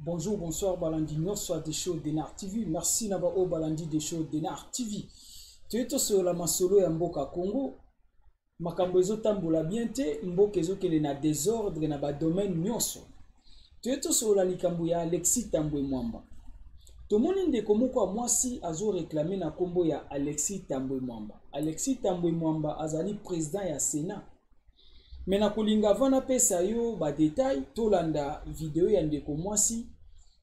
Bonjour, bonsoir, Balandi, soit des shows d'Enar TV. Merci Nabao Balandi des shows d'Enar TV. Tu es sur la masolo ya mboka Congo. Makambo ezo tambola bien te, mboka ezo kele na désordre na ba domaine nyonso. Tu es sur la likambo ya Alexis Tambwe Mwamba. Tomoni ndeko moko mwasi azo réclamer na kombo ya Alexis Tambwe Mwamba. Alexis Tambwe Mwamba azali président ya Sénat. Mais na kolinga vana pesa yo ba détail tolanda vidéo ya ndeko mwasi.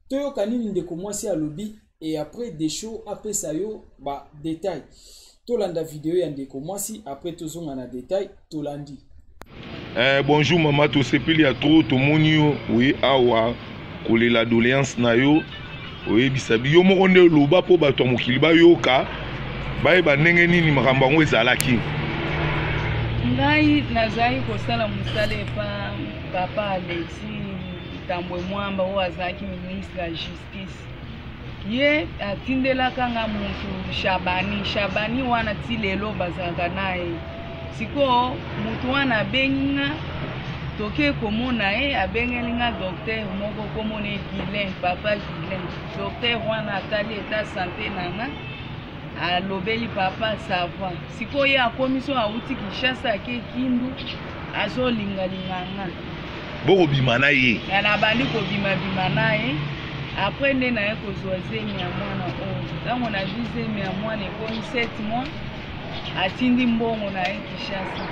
Toyo kanini ndeko mwasi a lobby et après des shows après ça yo ba détail tolanda vidéo ya ndeko mwasi après tozonga na détail tolandi. Bonjour maman, to sepeli ya trop to monio oui awa kolela doléance na yo oui bisabi yo moko nde loba po bato mokili ba yoka baye ba ndenge nini makambo ngo ezalaki. Ngai nazali kosala musale pa papa Alexis Tambwe Mwamba o azaki ministre ya justice. Ye atindelaka nga mutu Shabani wana ti lelo bazalaka naye. Siko mutu wana abengi toke komona ye abengeli nga docteur moko komone Guilain, papa Guilain. Docteur wana atali eta santé nanga alobeli papa savoir. Siko ye akomiso auti Kinshasa ke Kindu azolinga-linganga. Boko bima na ye. Na bandi ko bima na ye. Après nde na ye kozwa zemi ya mwana oyo. Tango na zemi ya mwana ekomi 7 mois atindi mbongo na ye Kinshasa.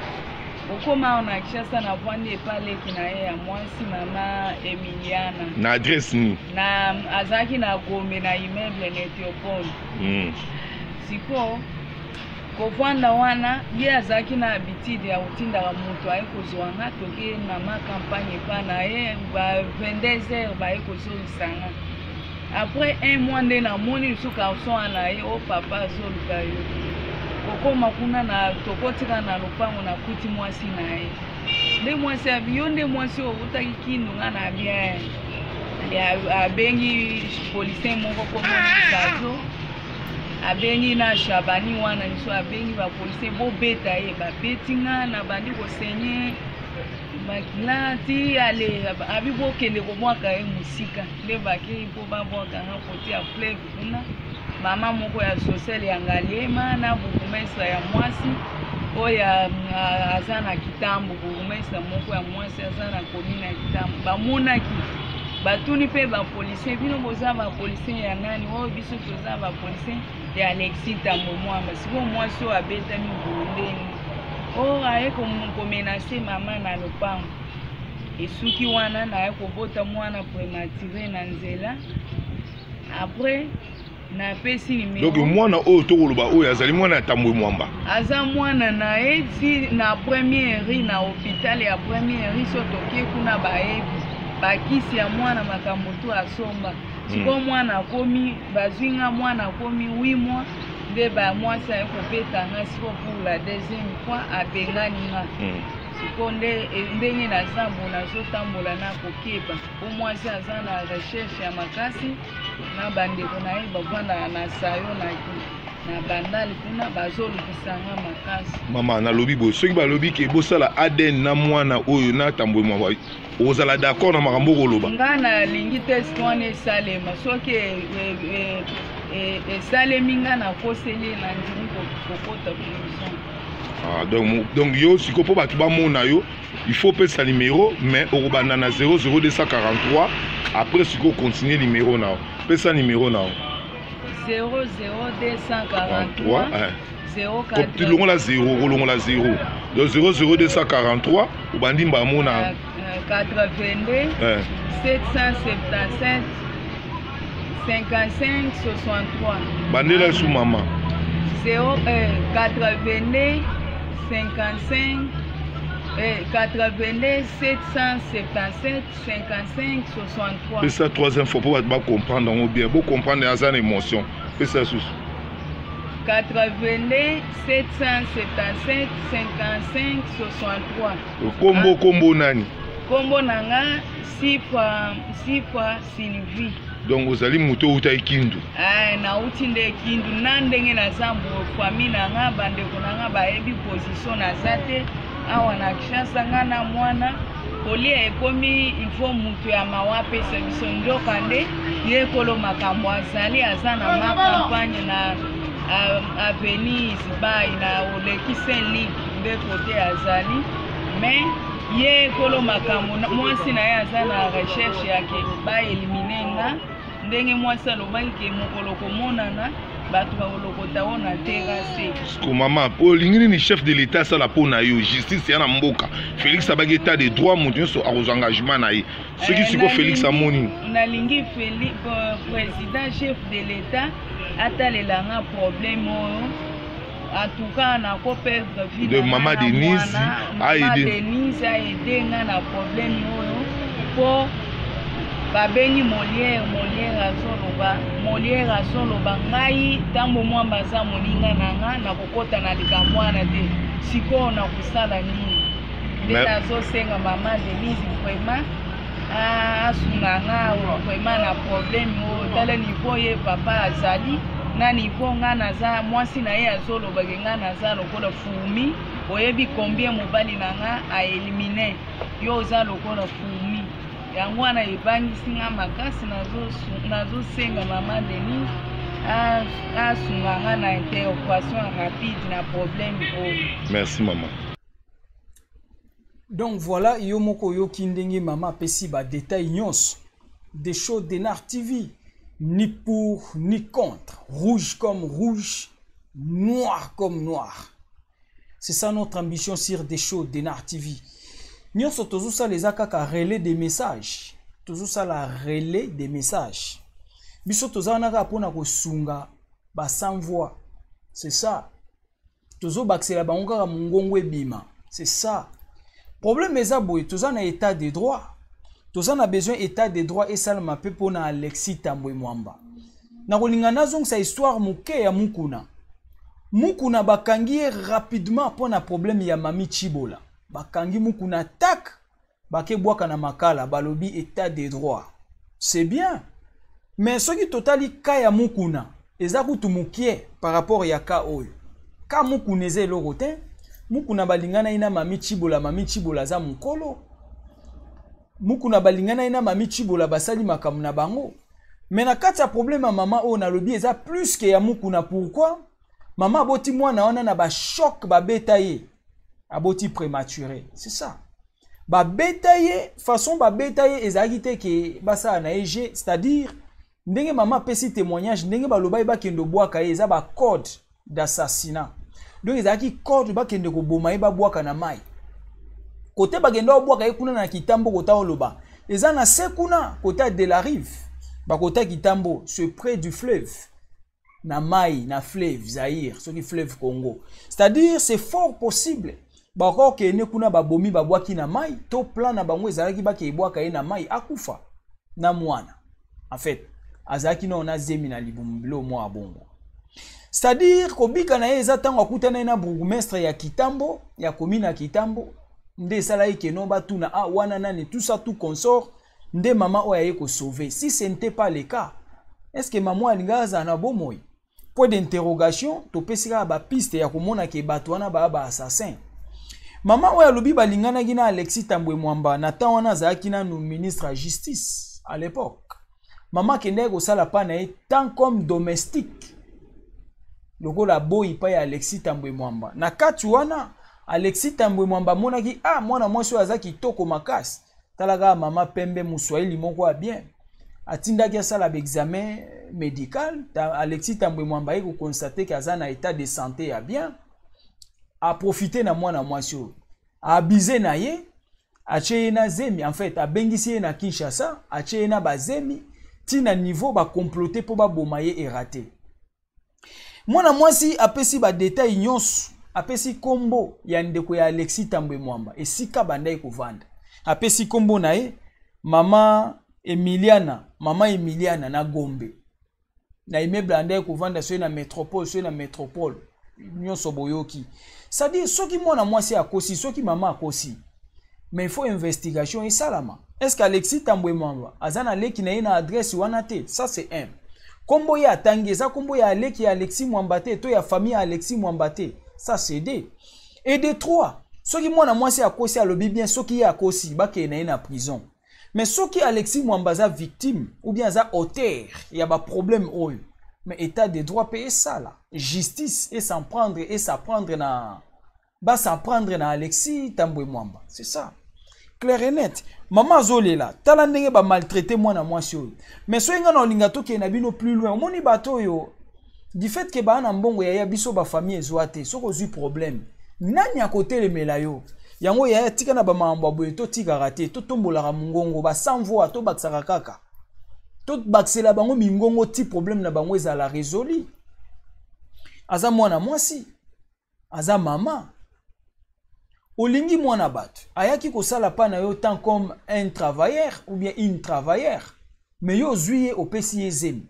Okoma na Kinshasa na vwandi epaleki na ye ya mwasi mama Emiliana. Na adresse ni? Na azaki na Gombe na immeuble na Ethiopole. Siko kovanda wana ye azaki na habitude ya utindaka mutu aye kozwanga toke na ma campagne pa na ye ba 22h baye kozolisanga. Après un mois nde na moni lisusu garçon na ye o papa azoluka yo. Kokoma kuna na tokotika na lopango na kuti mwasi na ye. Nde mwasi abiyo nde mwasi otaki Kindu nga na bien. Abengi policier moko komona Sazo. Abengi na Shabani wana niso abengi ba policier bo beta ye ba betinga na bandi ko senye makilati ale abibo kende ko mwaka ye musika nde baki po ba boka na koti ya fleuve kuna mama moko ya social ya ngaliema na bukumesa ya mwasi oya azana kitambo bukumesa moko ya mwasi azana komina ya kitambo bamona ki batuni pe ba policier bino boza ba policier ya nani o biso toza ba policier ya Alexis Tambwe Mwamba. Siko mwasi o abeta mi bondeni o aye ko menacer mama na lopango esuki wana na aye kobota mwana prématuré na nzela. Après na pesi numéro. Donc mwana oyo tokoloba oyo azali mwana ya Tambwe Mwamba. Aza mwana na ye ti na première ri na hôpital ya première ri so toke kuna baebi bakisi ya mwana makambo tu asomba. Siko mwana komi bazwinga mwana komi 8 mois nde ba mwasi aye kobeta nga siko pour la deuxième fois abengani nga. Siko ndenge na zambo nazotambola na kokeba o mwasi aza na recherche ya makasi na bandeko na ye bavanda na sayo na bandali kuna bazolukisanga makasi. Mama nalobi bo soki balobi ke bosala ADN na mwana oyo na Tambwe Mwamba ozala d'accord na makambo koloba? Nga na lingi test wana esalema soki esalemi nga na koseli na ndimi kokota prison. Donc yo siko po bato bamona yo il faut pesa numéro mais okobanda na 00243 après siko continuer numéro na pesa numéro na 00243 04 longola 0 kolongola 0 donc 00243 obandi mbamona 82 777 55 63 bandela sous maman 82 55 82 777 55 63. C'est ça troisième fois pour comprendre en bien, pour comprendre les émotions. C'est ça sous. 82 777 55 63. Combo nani? Combo nanga Sifa Sylvie. Donc vous allez monter au Kindu. Na utinde Kindu nandenge na zambu famille nanga bande kunanga ba ebi position na zate awa na kishasa ngana mwana kolia ekomi il faut mutu ya mawape service ndoka nde ye kolo makambo azali azana ma campagne na avenue Zibai na oleki Saint-Louis nde kote azali mais ye kolo makambo mwasi na ye azana recherche yake ba eliminer nga ndenge mwasi alobaki ke mokolo komonana bato bakolokota ona terase. Parce maman olingi ni chef de l'état ça la pona yo justice ya na mboka Félix abaki état de droit monte so a aux engagements na ye ce qui siko Félix amoni nalingi Félix président chef de l'état atalelanga problème en tout cas na ko perdre vie de maman Denise a aidé nga na problème oyo pour babengi Molière azoloba ngai ntango mwamba aza moninga nanga na kokota na likambo wana te sikoyo na kosala nini nde nazosenga mama Denise vraiment asunga nga vraiment na problème oyo tala niveau ye papa azali na niveau nga naza mwasi na ye azolobake nga naza lokola fumi oyebi combien mobali na nga aelimine yo oza lokola fumi yango wana ebangisi nga makasi nazosenga mama Denise asunga nga na intervention rapide na problème oyo. Merci maman. Donc voilà yo moko yoki ndenge mama pesi ba détail nyonso des shows d'Enar TV, ni pour ni contre, rouge comme rouge, noir comme noir. C'est ça notre ambition sur des shows d'Enar TV. Nous sommes tous ça les akaka relais des messages. Tous ça la relais des messages. Biso tous ça naka pona ko sunga ba sans voix. C'est ça. Tous baksela bangoka mungongo ebima. C'est ça. Problème eza boy, tous ça na état de droit. Tous ça na besoin état de droit et ça ma pe pona Alexis Tambwe Mwamba. Na kolinga nazong sa histoire muke ya mukuna. Mukuna bakangi rapidement pona problème ya mami Chibola. Bakangi mukuna tak bake bwaka na makala balobi état de droit. C'est bien. Mais ce qui totali kaya mukuna eza kutu mukie par rapport ya ka oyo. Ka mukuneze lorote mukuna balingana ina mami Chibola za mukolo. Mukuna balingana ina mami Chibola basali makamu na bango. Mais na kati ya problème mama o na lobi eza plus que ya mukuna. Pourquoi? Mama boti mwana wana na ba choc ba betaye. Aboti prématuré. C'est ça. Ba betaye façon ba betaye ezagite ke basa na eje, c'est-à-dire ndenge mama pesi témoignage ndenge baloba ba kendo bwaka eza ba code d'assassinat. Donc ezaki code ba kendo ko boma ba bwaka na mai. Côté ba kendo bwaka kuna na kitambo kota oloba. Eza na sekuna côté de la rive. Ba côté kitambo, c'est près du fleuve. Na mai na fleuve Zaïre, ce qui fleuve Congo. C'est-à-dire c'est fort possible. Bako ke ne kuna babomi babwaki na mai to plan na bango ezalaki ba ke bwaka ye na mai akufa na mwana. En fait, azaki na ona zemi na libumblo mwa bongo. C'est-à-dire kobika na ye ezatanga kutana na bourgmestre ya Kitambo, ya commune ya Kitambo, nde sala ke no batuna wana nani tout ça tout consort, nde mama oya ye ko sauver. Si ce n'était pas le cas, est-ce que maman alingaza na bomoy? Point d'interrogation, to pesika ba piste ya komona ke batwana ba assassin. Mama oya lobi balingana gina Alexis Tambwe Mwamba na tawana zaki na nous ministre à justice à l'époque. Mama kende ko sala pa na tant comme domestique. Loko la boy pa ya Alexis Tambwe Mwamba. Na kati wana Alexis Tambwe Mwamba monaki mwana mwasi azaki toko makasi. Talaga mama pembe muswahili moko bien. Atinda kia sala examen médical, Alexis Tambwe Mwamba eko constater que azana état de santé ya bien. A profiter na mwana mwasi a abiser na ye acheye na zemi en fait a bengisi na Kinshasa acheye na bazemi tina niveau ba comploter po ba boma ye erraté. Mwana mwasi apesi ba détail nyonso apesi kombo ya ndeko ya Alexis Tambwe Mwamba esika bandai kovanda apesi kombo na ye mama Emiliana na Gombe na immeuble andai kovanda so na métropole nyonso boyoki ça dit soki mwana mwasi akosi soki mama akosi mais il faut investigation et salama est-ce qu'Alexis Tambwe Mwamba azana leki na ina adresse wana te ça c'est un kombo ya tangi eza kombo ya leki ya Alexis Mwamba te to ya famille ya Alexis Mwamba te ça c'est deux et de trois soki mwana mwasi akosi alobi bien soki ya akosi bake na ina prison mais soki Alexis Mwamba za victime ou bien za auteur ya ba problème oyo mais état de droit payer ça là justice et s'en prendre na Alexis Tambwe Mwamba c'est ça clair et net maman zolela tala ndenge ba maltraiter mwana mwasi oyo mais so inga na olinga toke na bino plus loin omoni bato yo du fait que ba na mbongo ya biso ba famille ezwate soko zui problème nani a côté le melayo yango ya tika na ba mambo boye to tika raté to tombola mungongo ba sans voix to baksaka kaka to baksela bango mingongo ti problème na bango ezala résolu aza mwana mwasi aza mama olingi mwana bato ayaki kosala pa na yo tant comme un travailleur ou bien une travailleur mais yo zuye opesi yezemi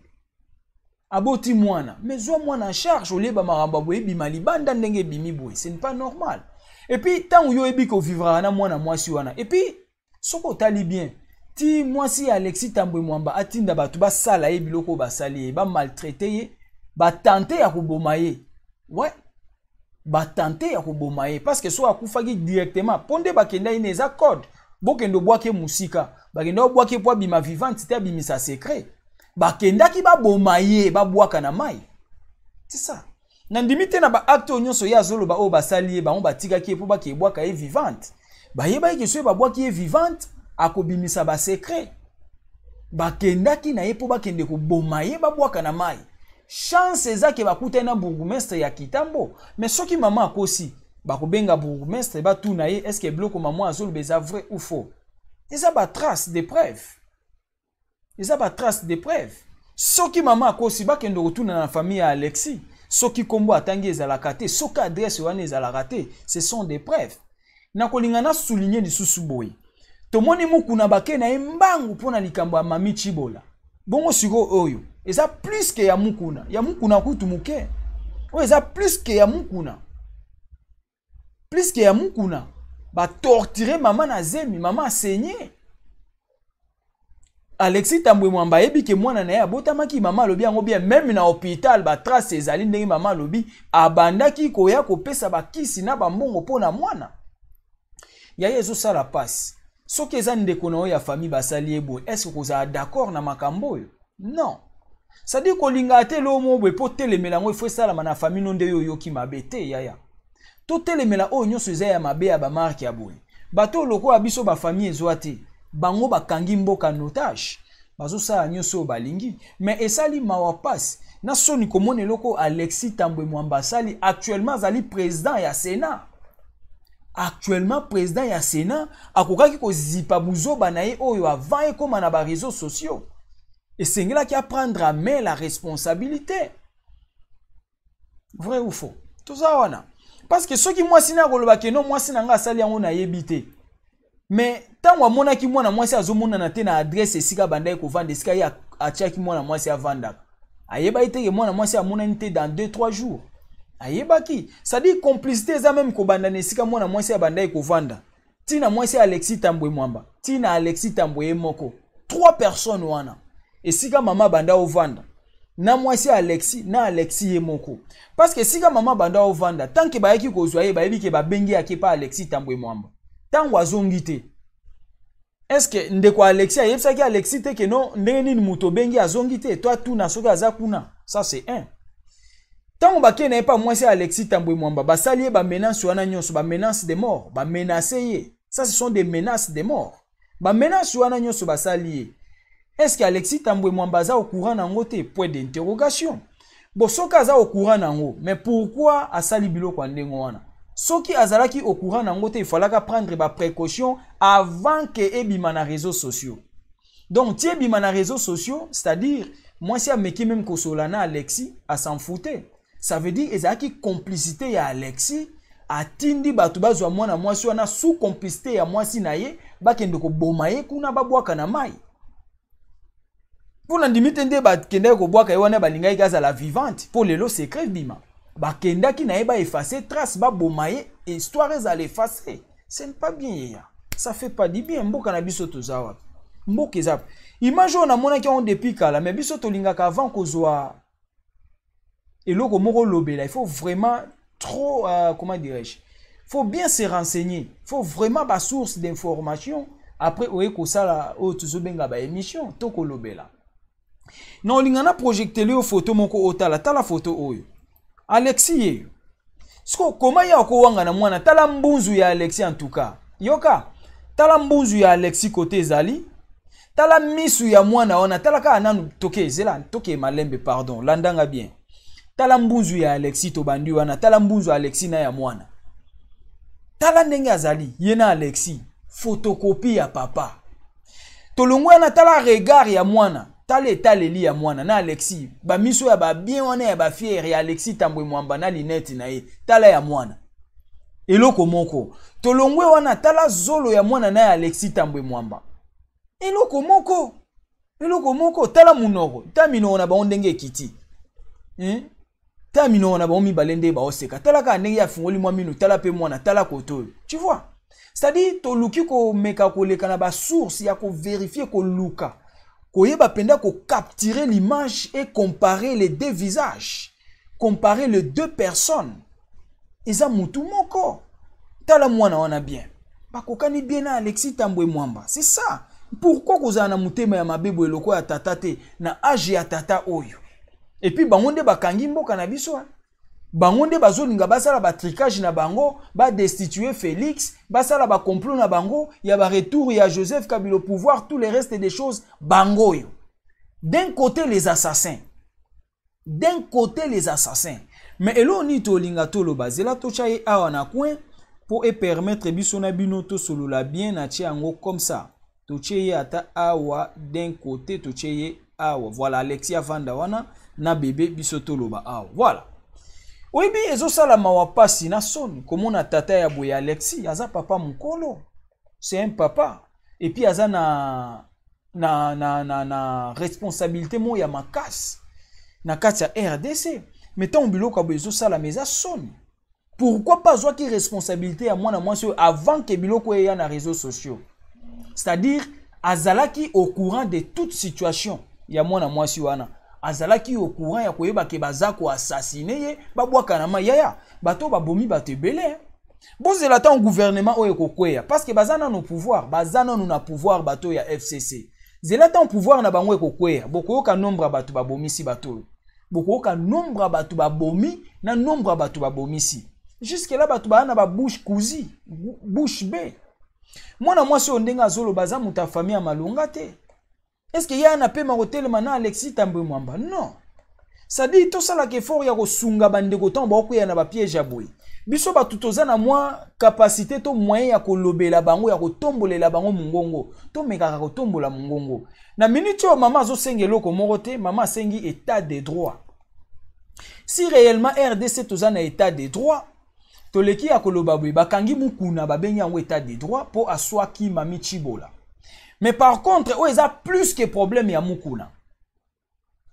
aboti mwana mais zo mwana charge oleba maramba boye bima libanda ndenge bimi boye ce n'est pas normal et puis tant yo ebi ko vivra na mwana mwasi wana et puis soko tali bien ti mwasi Alexis Tambwe Mwamba atinda bato ba sala ye biloko ba sali ba maltraiter ye ba tenter ya koboma ye ouais ba tenter ya koboma ye parce que so akufaki directement ponde bakenda ine za code bokendo bwake musika bakenda bwake po bima vivante te bimisa secret bakenda ki ba boma ye ba bwaka na mai c'est ça na ndimite na ba acte nyonso ya zolo ba o basali ye ba on batika ki po ba ke bwaka ye vivante ba ye ba ke so ba bwaki ye vivante akobimisa ba secret bakenda ki na ye po bakende ko boma ye ba bwaka na mai chance ezake bakuta na bourgmestre ya Kitambo mais soki mama akosi bakobenga bourgmestre ba tuna ye est-ce que bloko mama azolo beza vrai ou faux eza ba trace de preuve soki mama akosi bakendo retourna na famille ya Alexis soki kombo atangi ezalaka te soki adresse wana ezalaka te ce sont des preuves na kolingana souligner lisusu boye tomoni mukuna bakena embangu pona likambo ya mami Chibola bongo siko oyo eza plus que ya mukuna kutu muke oyo eza plus que ya mukuna ba torturer mama na zemi mama asenye Alexis Tambwe Mwamba yebi ke mwana na ye abotamaki mama lobi yango bien même na hôpital ba trace ezali ndenge mama lobi abandaki koya kopesa bakisi na bambongo pona mwana ya yezo sala passe soki eza ndeko na oyo ya famille basali ebo est-ce que koza d'accord na makambo oyo non ça dit kolinga te lo mo bo po telemela ngo ifo sala na famille no nde yo yoki mabete yaya to telemela oyo nyonso eza ya mabe ya ba marque ya boye bato loko abiso ba famille ezwate bango bakangi mboka notage bazo sala nyonso balingi mais esali mawa passe na soni komone loko Alexis Tambwe Mwamba sali actuellement zali président ya Sénat akokaki ko zipa buzoba na ye oyo avant e koma na ba réseaux sociaux et sengela qui prendre à main la responsabilité vrai ou faux tout ça wana parce que ceux qui moi sina koloba ke non moi sina nga sali yango na yebite mais tant wa mona ki mwana mwasi azomona na te na adresse esika bandai ko vendre esika ya atiaki mwana mwasi avanda ayeba ite ke mwana mwasi amona nte dans 2-3 jours ayeba ki ça dit complicité za même ko banda nesika mwana mwasi abandai ko vanda tina mwasi Alexis Tambwe Mwamba tina Alexis Tambwe moko 3 personnes wana esika mama banda ovanda na mwasi Alexis na Alexis yemoko parce que sika mama banda ovanda tant que bayaki kozwa ye bayebi ke babengi yake pa Alexis Tambwe Mwamba tant wazongi te est-ce que ndeko Alexis ayebisaki Alexis te ke non ndenge nini muto bengi azongi te toi tout na soki aza kuna ça c'est un tant bake na pas mwasi Alexis Tambwe Mwamba basali ye ba menace wana nyonso ba menace de mort ba menacer ye ça ce sont des menaces de mort ba menace wana nyonso basali ye. Est-ce qu'Alexis Tambwe Mwamba za au courant nango te? Point d'interrogation. Bon, soki aza au courant nango, mais pourquoi asali biloko ndengo wana? Soki azalaki au courant nango te, il fallait prendre des précautions avant que ebima na réseaux sociaux. Donc, ti ebima na réseaux sociaux, c'est-à-dire, moi si ameki même kosolana Alexis, a s'en foutait. Ça veut dire ezalaki complicité ya Alexis atindi bato bazwa mwana mwasi wana sous complicité ya mwasi na ye bakende ko boma ye kuna babwaka na mai. Pour ndimite nde bakende ko bwaka ye wana balinga ikaza la vivante pour lelo secret bima. Bakenda ki na ye ba effacer trace ba boma ye histoire ezale effacer. Ce n'est pas bien ya. Ça fait pas du bien mboka na biso tozawa. Mboka ezap. Image on a mona ki on depuis kala mais biso to lingaka avant kozwa eloko moko lobela, il faut vraiment trop comment dirais-je, faut bien se renseigner, faut vraiment ba source d'information après oye ko sala o tuzobenga ba émission to ko lobela. Non lingana projecter le photo moko otala tala photo oyo Alexis Sko koma ya ko wanga na mwana tala mbunzu ya Alexis en tout cas yoka tala mbunzu ya Alexis côté zali tala misu ya mwana ona tala ka nanu toke zela toke malembe pardon landanga bien tala mbunzu ya Alexis to bandi wana tala mbunzu Alexis na ya mwana tala ndenge azali yena Alexis photocopie ya papa tolongwa na tala regard ya mwana tala etaleli ya mwana na Alexis ba miso ya ba bien wana ya ba fier ya Alexis tambwe mwamba na linette na ye tala ya mwana eloko moko tolongwe wana tala zolo ya mwana na ya Alexis tambwe mwamba eloko moko tala munoko ta minoko na ba ndenge kiti ta minoko na ba mi balende ba oseka tala ka ndenge ya fungoli mwa minu tala pe mwana tala koto tu vois c'est-à-dire to luki ko meka ko leka na ba source ya ko vérifier ko luka ko yeba penda ko capturer l'image et comparer les deux visages, comparer les deux personnes. Eza mutu moko tala mwana wana bien bakokani bien na Alexis tambwe mwamba. C'est ça. Pourquoi kozana mutema ya mabebo eloko ya tata te na age ya tata oyo. Et puis bangonde bakangi mboka na biso. Bangonde bazolinga basala ba tricage na bango, ba destituer Félix, basala ba complot na bango, ya ba retour ya Joseph Kabila au pouvoir, tout le reste des choses bango yo. D'un côté les assassins. D'un côté les assassins. Mais elo ni to linga to lo bazela to chaye awa na coin pour permettre biso na bino to solo la bien na tiango comme ça. To chaye ata awa d'un côté to chaye awa. Voilà Alexia Vandawana na bébé biso to lo ba awa. Voilà. Oui, bien, ezo sala mawapasi na son. Comme na tata ya boya Alexis, aza papa mukolo. C'est un papa. Et puis aza na responsabilité mo ya makas. Na kati ya RDC. Mais tant biloko bo ezo sala meza son. Pourquoi pas zwa ki responsabilité ya mwana mwasi avant que biloko ya na réseaux sociaux. C'est-à-dire azalaki au courant de toute situation ya mwana mwasi wana. Azalaki au courant ya koyeba ke bazako assassiner ye babwaka na mayaya bato babomi batebele bozela ta gouvernement oyo kokweya parce que bazana no pouvoir bazana no na pouvoir bato ya FCC zela ta pouvoir na bango kokweya bokoyoka nombre bato babomisi bato bokoyoka nombre bato babomi na nombre bato babomisi jusque là bato bana ba bouche cousie bouche bée mwana mwasi ondenga azolo baza muta famille ya malunga te. Est-ce qu'il y a un appel marotel maintenant Alexis tambwe mwamba? Non. Ça dit tout ça la que fort ya ko sunga bandeko ton ba ko ya na ba piège aboy. Biso ba tutoza na moi capacité to moyen ya ko lobela bango ya ko tombolela bango mungongo. To mekaka ko tombola mungongo. Na minute yo mama zo sengelo ko morote, mama sengi état de droit. Si réellement RDC toza na état de droit, to leki ya ko lobaboy bakangi mukuna ba bengi yango état de droit pour aswa ki mami Chibola. Mais par contre, il y a plus que problème ya mukuna.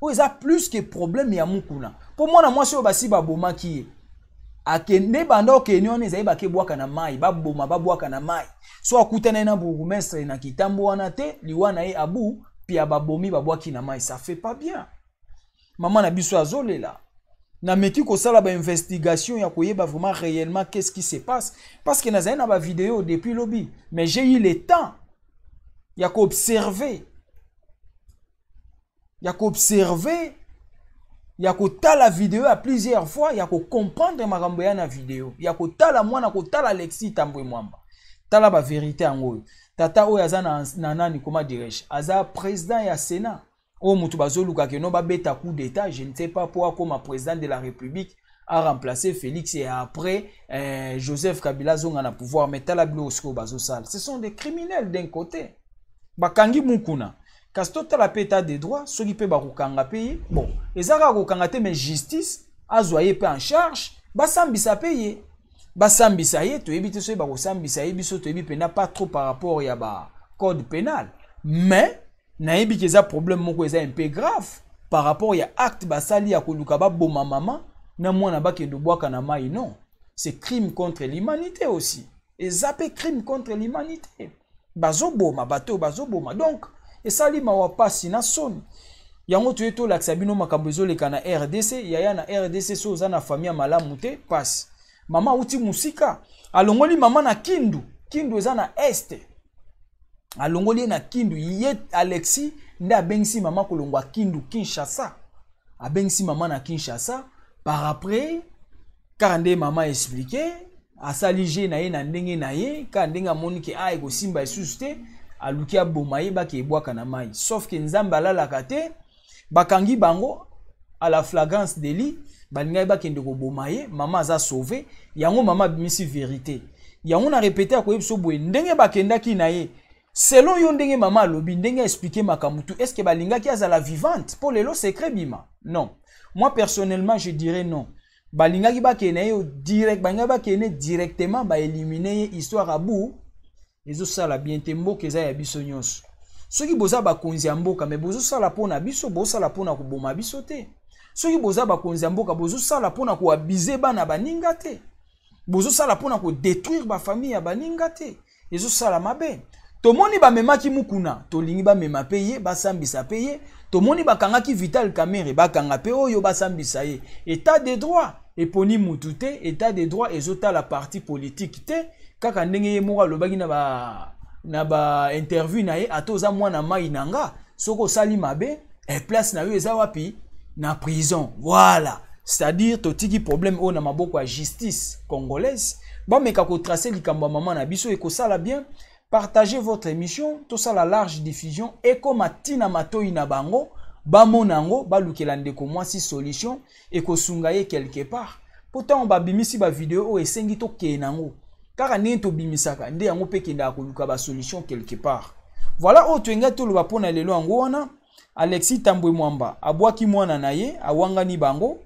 Il y a plus que problème ya mukuna. Pour moi, moi si obasi baboma ki akende bando ke nyone za ibake bwaka na mai, baboma babwaka na mai. So akutana na bourgmestre na kitambo wana te, liwana e abu, pia babomi babwaki na mai, ça fait pas bien. Maman na biso azolela. Na meki ko sala ba investigation ya koyeba vraiment réellement qu'est-ce qui se passe parce que naza na ba vidéo depuis lobby, mais j'ai eu le temps. Il y a qu'observer. Il y a qu'observer. Il y a qu'ota la vidéo à plusieurs fois. Il y a qu'o comprendre ma ramboya na vidéo. Il y a qu'ota la moi na qu'ota la Alexis tambwe mwamba. Tala ba vérité en gros. Tata o yaza na nani comment dirais-je? Aza président ya Sénat. O mutu bazoluka ke no ba beta coup d'état, je ne sais pas pourquoi comme président de la République a remplacé Félix et après Joseph Kabila zonga na pouvoir mais tala bilo osko bazo sal. Ce sont des criminels d'un côté. Bakangi mukuna kasto tala peta de droit soki pe bakokanga pe bon ezaka kokanga te mais justice azoye pe en charge basambisa peye basambisa ye toyebi te so ba kosambisa ye biso toyebi pena pas trop par rapport ya ba code pénal mais nayebi que ça problème moko eza un peu grave par rapport ya acte basali ya koluka ba boma mama na mwana ba kendo bwaka na mai non c'est crime contre l'humanité aussi et zappé crime contre l'humanité bazoboma bato bazoboma donc esali mawa pasi na soni yango toyeto lakisa bino makambo ezoleka na RDC yaya na RDC so za na famille malamu te pasi mama uti musika alongoli mama na Kindu eza na este alongoli na Kindu ye Alexis nda bengisi mama kolongwa Kindu Kinshasa abengisi mama na Kinshasa par après kande mama expliqué asalige na ye na ndenge na ye ka ndenge amoni ke a eko simba esusu te aluki aboma ye bake ebwaka na mai sauf que nzambe alalaka te bakangi bango à la flagrance délit balingai bakende koboma ye mama aza sauvé yango mama bimisi vérité yango na répéter akoyebi so boye ndenge bakendaki na ye selon yo ndenge mama alobi ndenge expliquer makamutu est-ce que balingaki azala vivante pour lelo secret bima non moi personnellement je dirais non balingaki bakene yo direct balingaki bakene directement ba éliminer histoire à bout ezo sala bien te mboka eza ya biso nyonso soki boza bakonzi ya mboka mais bozo sala pona biso bozo sala pona koboma biso te soki boza bakonzi ya mboka bozo sala pona ko abiser bana baninga te bozo sala pona ko détruire ba famille ya baninga te ezo sala mabe tomoni ba memaki mukuna tolingi ba mema paye basambisa paye tomoni bakangaki Vital Kamerhe bakanga pe oyo basambisa ye état de droit eponi mutu te état de droit ezota la partie politique te kaka ndenge ye moko alobaki na ba interview na ye atoza mwana mai nanga soko sali mabe e place na yo eza wapi na prison voilà c'est-à-dire totiki problème o na maboko ya justice congolaise ba meka ko tracer likambo mama na biso e ko sala bien partagez votre émission tout ça la large diffusion et comme atina matoi na bango ba monango ba lukela ndeko mwasi solution e ko sungaye quelque part pourtant ba bimisi ba vidéo o esengi to kenango car ndenge tobimisaka nde yango pe kenda koluka ba solution quelque part voilà o twenga to loba pona lelo yango wana Alexis Tambwe Mwamba abwaki mwana na ye awangani bango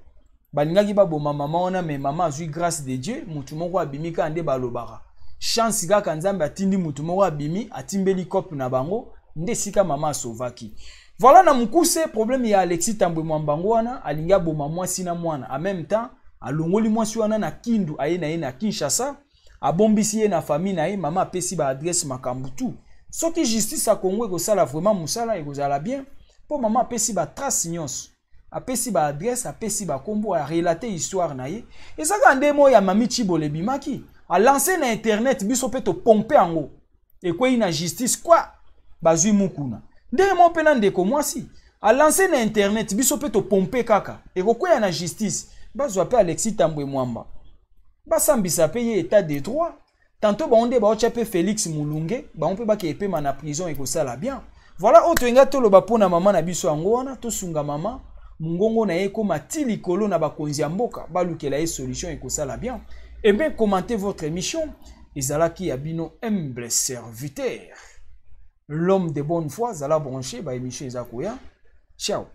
balingaki baboma mama wana mais mama azui grâce de Dieu mutu moko abimika nde balobaka chance kaka nzambe atindi mutu moko abimi atimbeli kope na bango nde sika mama asovaki voilà na mukuse problème ya Alexis Tambwe Mwamba wana alingi aboma mwasi na mwana en même temps alongoli mwasi wana na Kindu aye na ye na Kinshasa abombisi ye na famille na ye mama apesi ba adresse makambutu soki justice a Congo ekosala vraiment musala ekozala bien po mama apesi ba trace nyonso apesi ba adresse apesi ba kombo a relater histoire na ye ezaka ndemo ya mami Chibole bimaki a lancer na internet biso pe to pomper ango ekweyi na justice quoi bazui mukuna ndemo pe na ndeko mwasi a lancer na internet biso pe to pomper kaka ekokweya na justice bazwa pe Alexis Tambwe Mwamba basambisa pe ye état de droit tantôt ba onde ba ochape Félix Mulunge ba on pe ba ke epema na prison ekosala bien voilà autre nga toloba pona mama na biso yango wana to sunga mama mungongo na ye koma ti likolo na bakonzi ya mboka balukela ye solution ekosala bien et bien commentez votre émission ezalaki ya bino humble serviteur l'homme de bonne foi zala branché ba émission ezakoya ciao.